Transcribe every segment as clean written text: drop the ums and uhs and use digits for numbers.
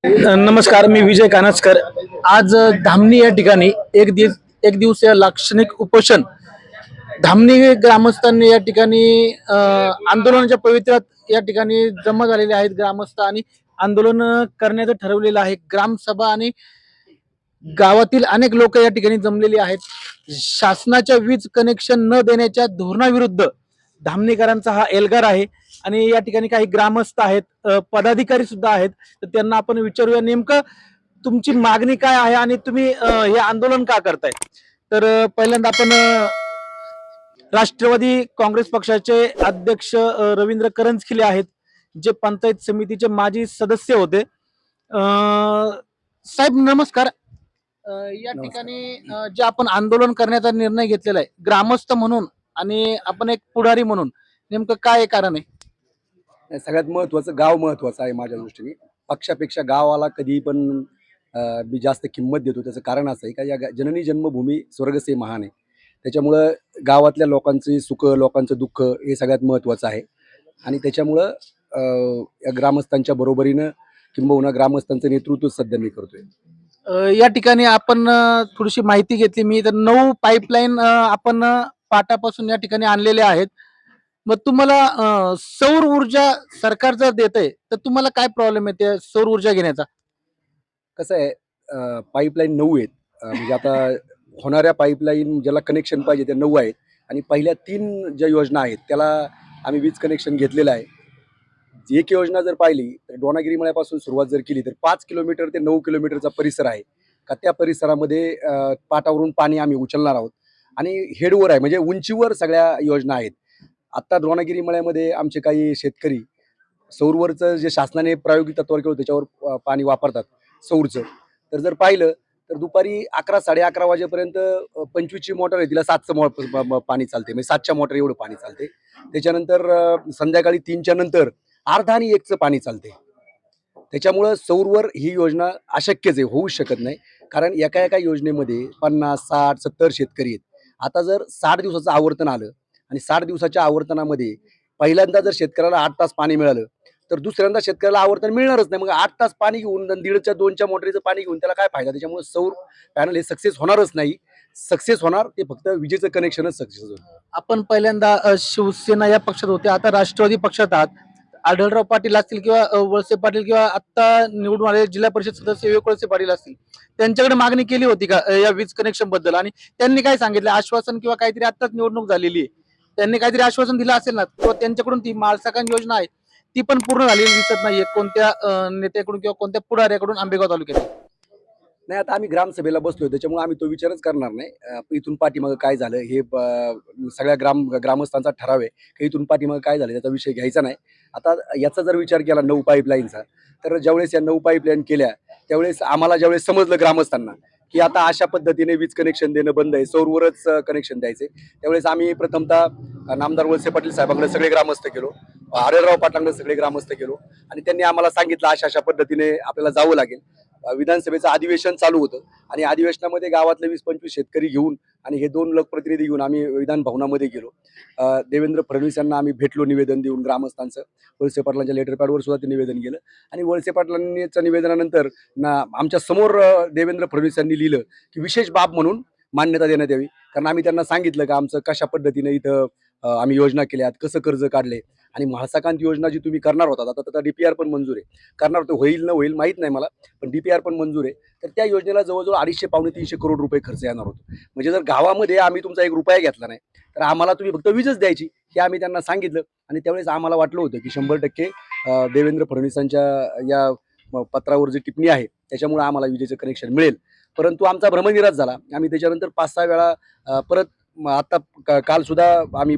नमस्कार, मी विजय कानसकर. आज धामणी या ठिकाणी एक दिवसीय लाक्षणिक उपोषण धामणी ग्रामस्थांनी या ठिकाणी आंदोलनाच्या पवित्र्यात या ठिकाणी जमा झालेले आहेत ग्रामस्थ आणि आंदोलन करण्याचं ठरवलेलं आहे. ग्रामसभा आणि गावातील अनेक लोक या ठिकाणी जमलेली आहेत. शासनाच्या वीज कनेक्शन न देण्याच्या धोरणाविरुद्ध धामणीकरांचा हा एल्गार आहे आणि या ठिकाणी काही ग्रामस्थ आहेत, पदाधिकारी सुद्धा आहेत. तर त्यांना आपण विचारूया नेमकं तुमची मागणी काय आहे आणि तुम्ही हे आंदोलन का करताय. तर पहिल्यांदा आपण राष्ट्रवादी काँग्रेस पक्षाचे अध्यक्ष रवींद्र करंजखिले आहेत, जे पंचायत समितीचे माजी सदस्य होते. साहेब नमस्कार. या ठिकाणी जे आपण आंदोलन करण्याचा निर्णय घेतलेला आहे ग्रामस्थ म्हणून आणि आपण एक पुढारी म्हणून, नेमकं काय कारण आहे? सगळ्यात महत्त्वाचं गाव महत्त्वाचं आहे माझ्या दृष्टीने. पक्षापेक्षा गावाला कधी पण मी जास्त किंमत देतो. त्याचं कारण असं आहे का, या जननी जन्मभूमी स्वर्गसे महान आहे. त्याच्यामुळं गावातल्या लोकांची सुख, लोकांचं दुःख हे सगळ्यात महत्त्वाचं आहे. आणि त्याच्यामुळं या ग्रामस्थांच्या बरोबरीनं किंबहुना ग्रामस्थांचं नेतृत्व सध्या मी करतोय. या ठिकाणी आपण थोडीशी माहिती घेतली मी तर 9 पाईपलाईन आपण पाटापासून या ठिकाणी आणलेल्या आहेत. मग तुम्हाला सौर ऊर्जा सरकार जर देतंय तर तुम्हाला काय प्रॉब्लेम आहे त्या सौर ऊर्जा घेण्याचा? कसं आहे, पाईपलाईन 9 आहेत. म्हणजे आता होणाऱ्या पाईपलाईन ज्याला कनेक्शन पाहिजे त्या 9 आहेत आणि पहिल्या 3 ज्या योजना आहेत त्याला आम्ही वीज कनेक्शन घेतलेलं आहे. एक योजना जर पाहिली तर डोनागिरी मळ्यापासून सुरुवात जर केली तर 5 किलोमीटर ते 9 किलोमीटरचा परिसर आहे का, त्या परिसरामध्ये पाटावरून पाणी आम्ही उचलणार आहोत आणि हेडवर आहे म्हणजे उंचीवर सगळ्या योजना आहेत. आत्ता द्रोणागिरी मळ्यामध्ये आमचे काही शेतकरी सौरवरचं जे शासनाने प्रायोगिक तत्वावर केलं त्याच्यावर पाणी वापरतात सौरचं. तर जर पाहिलं तर दुपारी 11-11:30 वाजेपर्यंत 25ची मोटर आहे, तिला 7चं पाणी चालते, म्हणजे 7च्या मोटर एवढं पाणी चालते. त्याच्यानंतर संध्याकाळी 3च्या नंतर अर्धा आणि 1चं पाणी चालते. त्याच्यामुळं सौरवर ही योजना अशक्यच आहे, होऊच शकत नाही. कारण एका एका योजनेमध्ये 50, 60, 70 शेतकरी आहेत. आता जर 60 दिवसाचं आवर्तन आलं आणि 60 दिवसाच्या आवर्तनामध्ये पहिल्यांदा जर शेतकऱ्याला 8 तास पाणी मिळालं तर दुसऱ्यांदा शेतकऱ्याला आवर्तन मिळणारच नाही. मग 8 तास पाणी घेऊन 1.5च्या 2च्या मोटरीचं पाणी घेऊन त्याला काय फायदा? त्याच्यामुळे सौर पॅनल हे सक्सेस होणारच नाही. सक्सेस होणार ते फक्त विजेचं कनेक्शनच सक्सेस होईल. आपण पहिल्यांदा शिवसेना या पक्षात होते, आता राष्ट्रवादी पक्षात आहात. आढळराव पाटील असतील किंवा वळसे पाटील किंवा आता निवडून आलेले जिल्हा परिषद सदस्य विवेक वळसे पाटील असतील, त्यांच्याकडे मागणी केली होती का या वीज कनेक्शन बद्दल? आणि त्यांनी काय सांगितलं आश्वासन किंवा काहीतरी? आताच निवडणूक झालेली आहे, त्यांनी काहीतरी आश्वासन दिलं असेल ना, किंवा त्यांच्याकडून ती माळसाकान योजना आहे ती पण पूर्ण झालेली दिसत नाहीये कोणत्या नेत्याकडून किंवा कोणत्या पुढाऱ्याकडून आंबेगाव तालुक्यात? नाही, आता आम्ही ग्रामसभेला बसलोय त्याच्यामुळे आम्ही तो विचारच करणार नाही. इथून पाठीमागं काय झालं हे सगळ्या ग्रामस्थांचा ठराव आहे की इथून पाठीमागं काय झालं त्याचा विषय घ्यायचा नाही. आता याचा जर विचार केला 9 पाईपलाईनचा, तर ज्यावेळेस या 9 पाईपलाईन केल्या त्यावेळेस आम्हाला ज्यावेळेस समजलं ग्रामस्थांना की आता अशा पद्धतीने वीज कनेक्शन देणं बंद आहे, सौरवरच कनेक्शन द्यायचे, त्यावेळेस आम्ही प्रथमतः नामदार वळसे पाटील साहेबांकडे सगळे ग्रामस्थ गेलो, आढळराव पाटलांकडे सगळे ग्रामस्थ गेलो आणि त्यांनी आम्हाला सांगितलं अशा अशा पद्धतीने आपल्याला जावं लागेल. विधानसभेचं अधिवेशन चालू होतं आणि अधिवेशनामध्ये गावातले 20-25 शेतकरी घेऊन आणि हे 2 लोकप्रतिनिधी घेऊन आम्ही विधान भवनामध्ये गेलो. देवेंद्र फडणवीस यांना आम्ही भेटलो निवेदन देऊन ग्रामस्थांचं. वळसे पाटलांच्या लेटर पॅडवर सुद्धा ते निवेदन केलं आणि वळसे पाटलांच्या निवेदनानंतर आमच्या समोर देवेंद्र फडणवीस यांनी लिहिलं की विशेष बाब म्हणून मान्यता देण्यात यावी. कारण आम्ही त्यांना सांगितलं की आमचं कशा पद्धतीने इथं आम्ही योजना केल्यात, कसं कर्ज काढले आणि म्हाळसाकांत योजना जी तुम्ही करणार होता आता तर DPR पण मंजूर आहे. करणार होतं, होईल न होईल माहीत नाही मला, पण DPR पण मंजूर आहे. तर त्या योजनेला जवळजवळ 250-300 करोड रुपये खर्च येणार होतो. म्हणजे जर गावामध्ये आम्ही तुमचा 1 रुपया घेतला नाही तर आम्हाला तुम्ही फक्त वीजच द्यायची, हे आम्ही त्यांना सांगितलं. आणि त्यावेळेस आम्हाला वाटलं होतं की 100% देवेंद्र फडणवीसांच्या या पत्रावर जी टिप्पणी आहे त्याच्यामुळे आम्हाला विजेचं कनेक्शन मिळेल. परंतु आमचा भ्रमनिरास झाला. आम्ही त्याच्यानंतर 5-6 वेळा परत आता काल सुद्धा आम्ही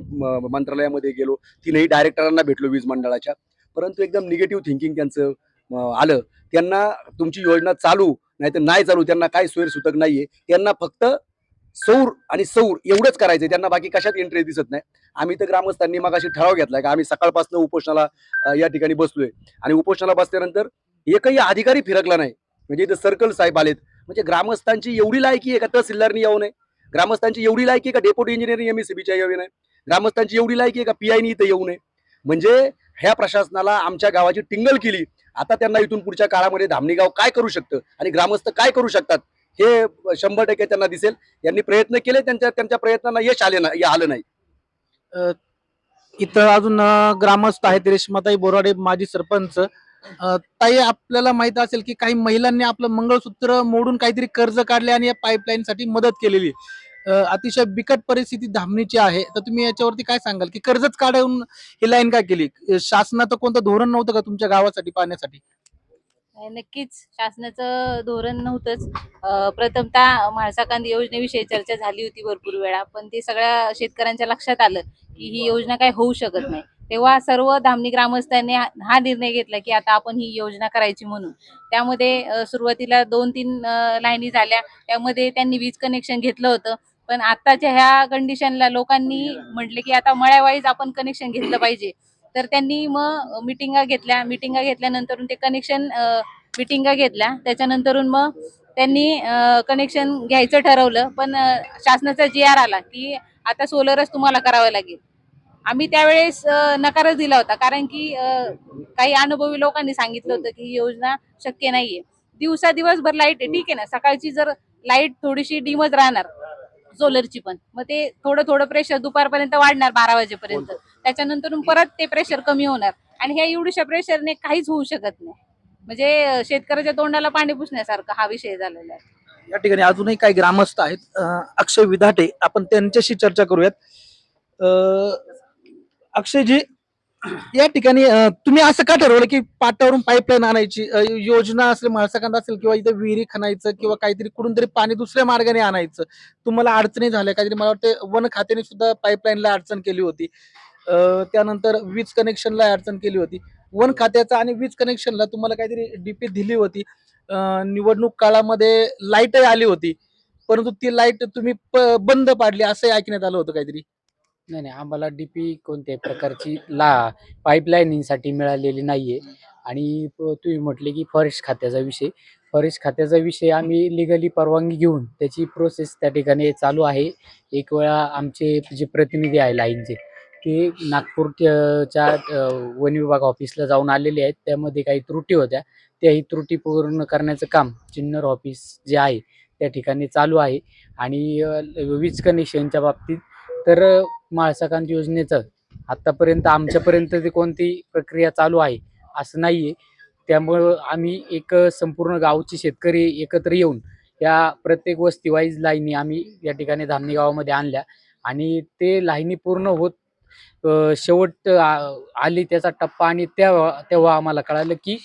मंत्रालयामध्ये गेलो, 3ही डायरेक्टरांना भेटलो वीज मंडळाच्या. परंतु एकदम निगेटिव्ह थिंकिंग त्यांचं आलं. त्यांना तुमची योजना चालू नाहीतर नाही चालू, त्यांना काय सोयीसुतक नाहीये. त्यांना फक्त सौर एवढंच करायचंय, त्यांना बाकी कशात इंटरेस्ट दिसत नाही. आम्ही तर ग्रामस्थांनी मगाशी ठराव घेतलाय का आम्ही सकाळपासून उपोषणाला या ठिकाणी बसलोय आणि उपोषणाला बसल्यानंतर एकही अधिकारी फिरकला नाही. म्हणजे इथं सर्कल साहेब आलेत. म्हणजे ग्रामस्थांची एवढी लायकी आहे का तहसीलदारनी येऊ नये? ग्रामस्थांची एवढी लायकी आहे का डेप्युटी इंजिनियर MSCBच्या यावी नाही? ग्रामस्थांची एवढी लायकी आहे का PI नी इथं येऊ नये? म्हणजे ह्या प्रशासनाला आमच्या गावाची टिंगल केली आता त्यांना इथून पुढच्या काळामध्ये धामणी गाव काय करू शकतं आणि ग्रामस्थ काय करू शकतात हे 100% त्यांना दिसेल. यांनी प्रयत्न केले, त्यांच्या त्यांच्या प्रयत्नांना यश आलं नाही. अ, इथं अजून ग्रामस्थ आहेत, रेश्माताई बोराडे माजी सरपंच. ताई, आपल्याला माहित असेल की काही महिलांनी आपलं मंगळसूत्र मोडून काहीतरी कर्ज काढले आणि या पाईपलाईन साठी मदत केलेली. अतिशय बिकट परिस्थिती धामणीची आहे, तर तुम्ही याच्यावरती काय सांगाल की कर्जच काढून ही लाईन काय केली? शासनाचं कोणतं धोरण नव्हतं का तुमच्या गावासाठी पाण्यासाठी? नक्कीच शासनाचं धोरण नव्हतंच. प्रथमतः म्हाळसा कांदी योजनेविषयी चर्चा झाली होती भरपूर वेळा, पण ते सगळ्या शेतकऱ्यांच्या लक्षात आलं की ही योजना काही होऊ शकत नाही. तेव्हा सर्व धामणी ग्रामस्थांनी हा निर्णय घेतला की आता आपण ही योजना करायची म्हणून. त्यामध्ये सुरुवातीला 2-3 लाईनी झाल्या. त्यामध्ये त्यांनी वीज कनेक्शन घेतलं होतं. पण आत्ताच्या ह्या कंडिशनला लोकांनी म्हटले की आता मळ्यावाईज आपण कनेक्शन घेतलं पाहिजे. तर त्यांनी मग मिटिंगा घेतल्यानंतर ते कनेक्शन मिटिंगा घेतल्या. त्याच्यानंतरून मग त्यांनी कनेक्शन घ्यायचं ठरवलं. पण शासनाचा जी-आर आला की आता सोलरच तुम्हाला करावं लागेल. आम्ही त्यावेळेस नकारच दिला होता. कारण की काही अनुभवी लोकांनी सांगितलं होतं की ही योजना शक्य नाहीये. दिवसभर लाईट आहे, ठीक आहे ना. सकाळची जर लाईट थोडीशी डिमच राहणार सोलरची पण. मग ते थोडं प्रेशर दुपारपर्यंत वाढणार 12 वाजेपर्यंत. त्याच्यानंतर परत ते प्रेशर कमी होणार आणि ह्या एवढ्याशा प्रेशरने काहीच होऊ शकत नाही. म्हणजे शेतकऱ्याच्या तोंडाला पाणी पुसण्यासारखा हा विषय झालेला आहे. या ठिकाणी अजूनही काही ग्रामस्थ आहेत. अक्षय विधाटे, आपण त्यांच्याशी चर्चा करूयात. अक्षयजी, या ठिकाणी तुम्ही असं का ठरवलं की पाटावरून पाईपलाईन आणायची? योजना असेल, म्हाळसाकांदा असेल किंवा इथे विहिरी खणायचं किंवा काहीतरी कुठून तरी पाणी दुसऱ्या मार्गाने आणायचं, तुम्हाला अडचणी झाल्या काहीतरी? मला वाटतं वन खात्याने सुद्धा पाईपलाईनला अडचण केली होती. त्यानंतर वीज कनेक्शनला अडचण केली होती. वन खात्याचा आणि वीज कनेक्शनला तुम्हाला काहीतरी डीपी दिली होती. निवडणूक काळामध्ये लाईटही आली होती, परंतु ती लाईट तुम्ही बंद पाडली असंही ऐकण्यात आलं होतं काहीतरी. नाही, नाही. आम्हाला डीपी कोणत्याही प्रकारची पाईपलाईनिंगसाठी मिळालेली नाहीये. आणि तुम्ही म्हटले की फॉरेस्ट खात्याचा विषय आम्ही लिगली परवानगी घेऊन त्याची प्रोसेस त्या ठिकाणी चालू आहे. एक वेळा आमचे जे प्रतिनिधी आहे लाईनचे, ते नागपूरच्या वन विभाग ऑफिसला जाऊन आलेले आहेत. त्यामध्ये काही त्रुटी होत्या. त्याही त्रुटी पूर्ण करण्याचं काम चिन्नर ऑफिस जे आहे त्या ठिकाणी चालू आहे. आणि वीज कनेक्शनच्या बाबतीत तर म्हाळसाकांत योजनेचं आत्तापर्यंत आमच्यापर्यंत ते कोणती प्रक्रिया चालू आहे असं नाहीये. त्यामुळं आम्ही एक संपूर्ण गावचे शेतकरी एकत्र येऊन या प्रत्येक वस्ती वाईज लाईनी आम्ही या ठिकाणी धामणी गावामध्ये आणल्या आणि ते लाईनी पूर्ण होत शेवट आली त्याचा टप्पा. आणि तेव्हा आम्हाला कळालं की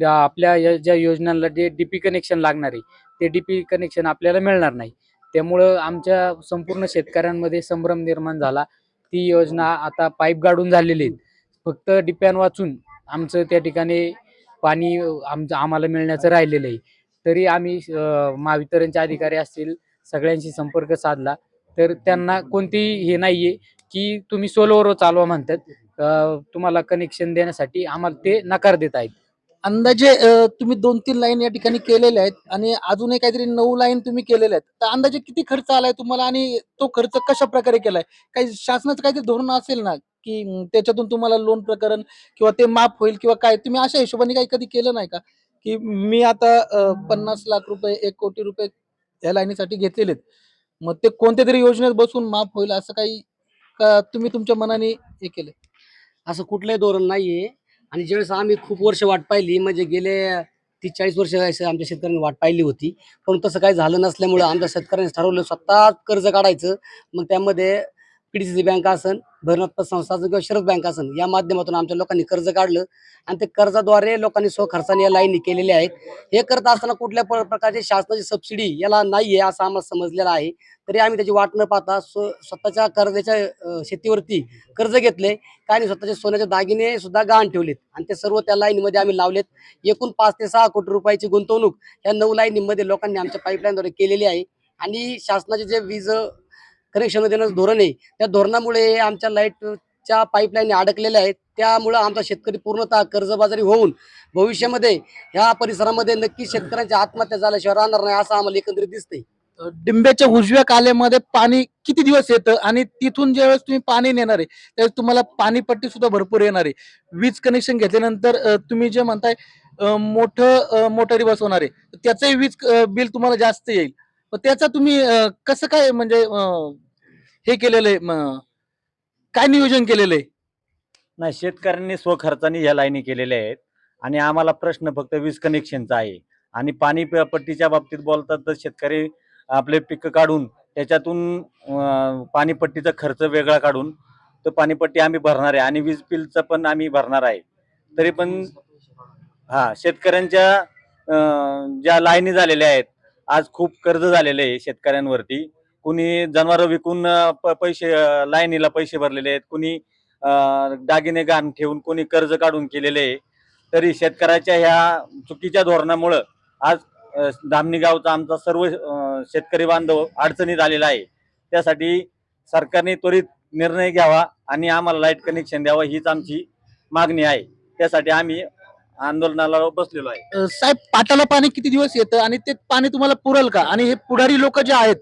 आपल्या ज्या योजनांना जे डीपी कनेक्शन लागणार आहे ते डीपी कनेक्शन आपल्याला मिळणार नाही. त्यामुळं आमच्या संपूर्ण शेतकऱ्यांमध्ये संभ्रम निर्माण झाला. ती योजना आता पाईप गाडून झालेली आहेत. फक्त डिप्यान वाचून आमचं त्या ठिकाणी पाणी आम्हाला मिळण्याचं राहिलेलं आहे. तरी आम्ही महावितरणचे अधिकारी असतील सगळ्यांशी संपर्क साधला, तर त्यांना कोणतीही हे नाहीये की तुम्ही सोलरवर चालवा म्हणतात. तुम्हाला कनेक्शन देण्यासाठी आम्हाला ते नकार देत आहेत. अंदाजे तुम्ही 2-3 लाईन या ठिकाणी केलेल्या आहेत आणि अजूनही काहीतरी 9 लाईन तुम्ही केलेल्या आहेत. तर अंदाजे किती खर्च आलाय तुम्हाला आणि तो खर्च कशा प्रकारे केलाय? काही शासनाचं काहीतरी धोरण असेल ना, की त्याच्यातून तुम्हाला लोन प्रकरण किंवा ते माफ होईल किंवा काय? तुम्ही अशा हिशोबाने काही कधी केलं नाही का? की मी आता 50 लाख रुपये, 1 कोटी रुपये या लाईनीसाठी घेतलेले आहेत. मग ते कोणत्यातरी योजनेत बसून माफ होईल असं काही का तुम्ही तुमच्या मनाने हे केलं? असं कुठलंही धोरण नाहीये. आणि ज्यावेळेस आम्ही खूप वर्ष वाट पाहिली, म्हणजे गेले 30-40 वर्ष असं आमच्या शेतकऱ्यांनी वाट पाहिली होती. पण तसं काही झालं नसल्यामुळं आमच्या शेतकऱ्यांनी ठरवलं स्वतः कर्ज काढायचं. मग त्यामध्ये पीडीसीसी बँक असन, भैरवनाथ पतसंस्था असेल किंवा शरद बँक असेल, या माध्यमातून आमच्या लोकांनी कर्ज काढलं आणि ते कर्जाद्वारे लोकांनी स्वखर्चाने या लाईनी केलेल्या आहेत. हे करत असताना कुठल्या प्रकारची शासनाची सबसिडी याला नाहीये असं आम्हाला समजलेलं आहे. तरी आम्ही त्याची वाट न पाहता स्वतःच्या कर्जाच्या शेतीवरती कर्ज घेतले. काही स्वतःचे सोन्याचे दागिने सुद्धा गहाण ठेवलेत आणि ते सर्व त्या लाईनीमध्ये आम्ही लावलेत. एकूण 5 ते 6 कोटी रुपयाची गुंतवणूक या 9 लाईनीमध्ये लोकांनी आमच्या पाईपलाईनद्वारे केलेली आहे. आणि शासनाचे जे वीज कनेक्शन देण्याचं धोरण आहे, त्या धोरणामुळे आमच्या लाईटच्या पाईपलाईन अडकलेल्या आहेत. त्यामुळं आमचा शेतकरी पूर्णतः कर्जबाजारी होऊन भविष्यामध्ये ह्या परिसरामध्ये नक्की शेतकऱ्यांच्या आत्महत्या झाल्याशिवाय राहणार नाही असं आम्हाला एकंदरीत दिसतंय. डिंब्याच्या उजव्या कालेमध्ये पाणी किती दिवस येतं आणि तिथून ज्यावेळेस तुम्ही पाणी नेणार आहे त्यावेळेस तुम्हाला पाणीपट्टी सुद्धा भरपूर येणार आहे. वीज कनेक्शन घेतल्यानंतर तुम्ही जे म्हणताय मोठं मोटारी बसवणार आहे तर त्याचंही वीज बिल तुम्हाला जास्त येईल. पण त्याचा तुम्ही कसं काय म्हणजे हे केलेलं आहे काय नियोजन केलेलं आहे? नाही, शेतकऱ्यांनी स्वखर्चाने ह्या लाईनी केलेल्या आहेत आणि आम्हाला प्रश्न फक्त वीज कनेक्शनचा आहे. आणि पट्टीच्या बाबतीत बोलतात तर शेतकरी आपले पिकं काढून त्याच्यातून पाणीपट्टीचा खर्च वेगळा काढून तर पाणीपट्टी आम्ही भरणार आहे आणि वीज बिलचं पण आम्ही भरणार आहे. तरी पण शेतकऱ्यांच्या ज्या लाईनी झालेल्या आहेत, आज खूप कर्ज झालेलं आहे शेतकऱ्यांवरती. कुणी जनावरं विकून पैसे लाईनीला पैसे भरलेले आहेत, कुणी दागिने गहाण ठेवून, कोणी कर्ज काढून केलेले आहे. तरी शेतकऱ्याच्या ह्या चुकीच्या धोरणामुळं आज धामणी गावचा आमचा सर्व शेतकरी बांधव अडचणीत आलेला आहे. त्यासाठी सरकारने त्वरित निर्णय घ्यावा आणि आम्हाला लाईट कनेक्शन द्यावं हीच आमची मागणी आहे. त्यासाठी आम्ही आंदोलनाला बसलेलो आहे. साहेब पाटाला पाणी किती दिवस येतं आणि ते पाणी तुम्हाला पुरेल का? आणि हे पुढारी लोक जे आहेत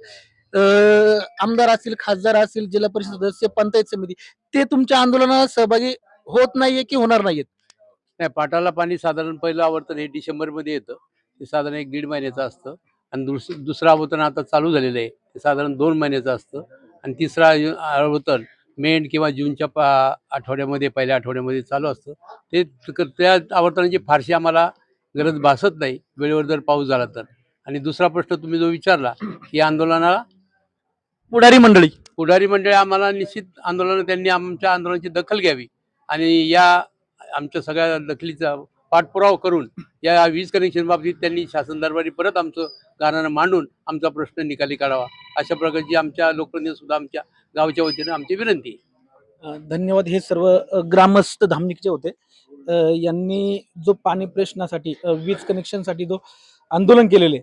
आमदार असतील, खासदार असतील, जिल्हा परिषद सदस्य, पंचायत समिती, ते तुमच्या आंदोलनात सहभागी होत नाहीये की होणार नाहीयेत? नाही, पाटाला पाणी साधारण पहिलं आवर्तन हे डिसेंबरमध्ये येतं. ते साधारण 1-1.5 महिन्याचं असतं आणि दुसरं आवर्तन आता चालू झालेलं आहे, ते साधारण 2 महिन्याचं असतं. आणि तिसरा आवर्तन मे एंड किंवा जूनच्या आठवड्यामध्ये, पहिल्या आठवड्यामध्ये चालू असतं. त्या आवर्तनाची फारशी आम्हाला गरज भासत नाही, वेळेवर जर पाऊस झाला तर. आणि दुसरा प्रश्न तुम्ही जो विचारला की आंदोलनाला पुढारी मंडळी आम्हाला निश्चित त्यांनी आमच्या आंदोलनाची दखल घ्यावी आणि या आमच्या सगळ्या दखलीचा पाठपुरावा करून या वीज कनेक्शन बाबतीत त्यांनी शासन दरबारी परत आमचं गाणं मांडून आमचा प्रश्न निकाली काढावा, अशा प्रकारची आमच्या लोकप्रतिनिधी सुद्धा आमच्या गावच्या वतीनं आमची विनंती आहे. धन्यवाद. हे सर्व ग्रामस्थ धामणीचे होते. यांनी जो पाणी प्रश्नासाठी वीज कनेक्शनसाठी जो आंदोलन केलेले